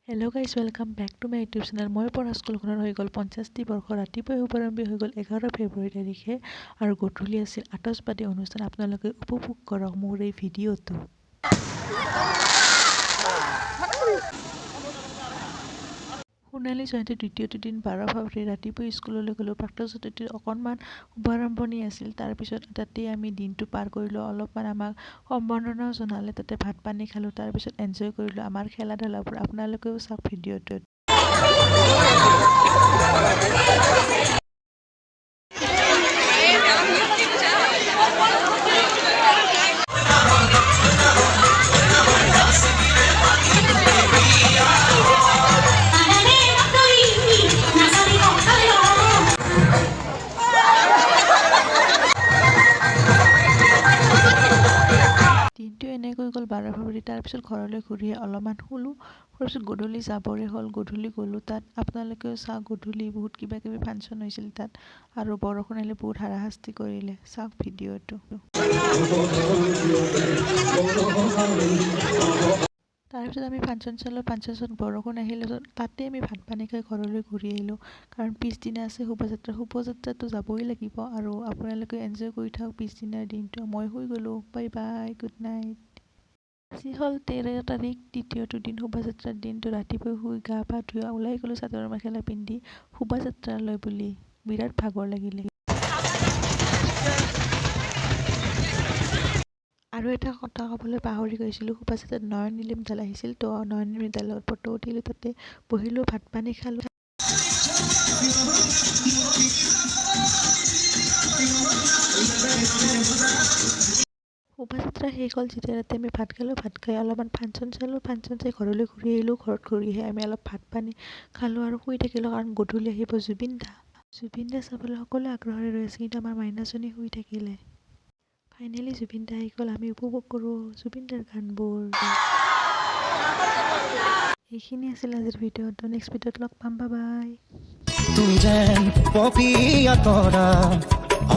Hello' guys welcome back to my YouTube channel. মই পঢ়া স্কুলখনত হৈ গ'ল 50টি বৰ্ষ। ৰাতিপুৱাই শুভাৰম্ভী হৈ গ'ল 11 ফেব্ৰুৱাৰী তাৰিখে আৰু গধূলি আছিল আতচবাদী অনুষ্ঠান। আপোনালোকে উপভোগ কৰক মোৰ এই ভিডিঅ'টো। সোণালী জয়ন্তীৰ দ্বিতীয়টো দিন 12 ফেব্ৰুৱাৰী ৰাতিপুৱাই স্কুললৈ গ'লোঁ। প্ৰাক্তন ছাত্ৰীৰ অকণমান শুভাৰম্ভণি আছিল। তাৰপিছত তাতেই আমি দিনটো পাৰ কৰিলোঁ। অলপমান আমাক সম্বৰ্ধনাও জনালে, তাতে ভাত পানী খালোঁ। তাৰপিছত এনজয় কৰিলোঁ আমাৰ খেলা ধূলাবোৰ। আপোনালোকেও চাওক ভিডিঅ'টোত। দিনটো এনেকৈ গ'ল 12 ফেব্ৰুৱাৰী। তাৰপিছত ঘৰলৈ ঘূৰি অলপমান শুলোঁ। তাৰপিছত গধূলি যাবৰে হ'ল। গধূলি গ'লোঁ তাত। আপোনালোকেও চাওক, গধূলি বহুত কিবা কিবি ফাংচন হৈছিল তাত আৰু বৰষুণ আহিলে বহুত হাৰাশাস্তি কৰিলে। চাওক ভিডিঅ'টো। তাৰপিছত আমি ফাংচন চালোঁ। ফাংচনত বৰষুণ আহিলে, তাতে আমি ভাত পানী খাই ঘৰলৈ ঘূৰি আহিলোঁ। কাৰণ পিছদিনা আছে শোভাযাত্ৰা। শোভাযাত্ৰাটো যাবই লাগিব আৰু আপোনালোকে এনজয় কৰি থাকক পিছদিনাৰ দিনটো। মই শুই গ'লোঁ। Bye bye, good night. আজি হ'ল 13 তাৰিখ, দ্বিতীয়টো দিন, শোভাযাত্ৰাৰ দিনটো। ৰাতিপুৱাই শুই গা পা ধুই ওলাই গ'লোঁ চাদৰ মেখেলা পিন্ধি শোভাযাত্ৰালৈ বুলি। বিৰাট ভাগৰ লাগিলে। আৰু এটা কথা ক'বলৈ পাহৰি গৈছিলোঁ, শোভাযাত্ৰাত নয়ন নিলিমডাল আহিছিল। তো নয়ন নিলিমডালৰ লগত ফটো উঠিলোঁ, তাতে বহিলোঁ, ভাত পানী খালোঁ। শোভাযাত্ৰা শেষ হ'ল যেতিয়া তাতে আমি ভাত খালোঁ। ভাত খাই অলপমান ফাংচন চালোঁ। ফাংচন চাই ঘৰলৈ ঘূৰি আহিলোঁ। ঘৰত ঘূৰি আহি আমি অলপ ভাত পানী খালোঁ আৰু শুই থাকিলোঁ, কাৰণ গধূলি আহিব জুবিন দা। জুবিন দা চাবলৈ সকলোৱে আগ্ৰহেৰে ৰৈ আছে, কিন্তু আমাৰ মাইনাজনী শুই থাকিলে। ফাইনেলি জুবিন দা আহি গ'ল। আমি উপভোগ কৰোঁ জুবিন দাৰ গানবোৰ। এইখিনি আছিল আজিৰ ভিডিঅ'টো। নেক্সট ভিডিঅ'ত লগ পাম। বাই। তুমি যেন পপীয়া তৰা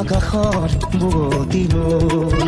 আকাশৰ বুৱতিলৈ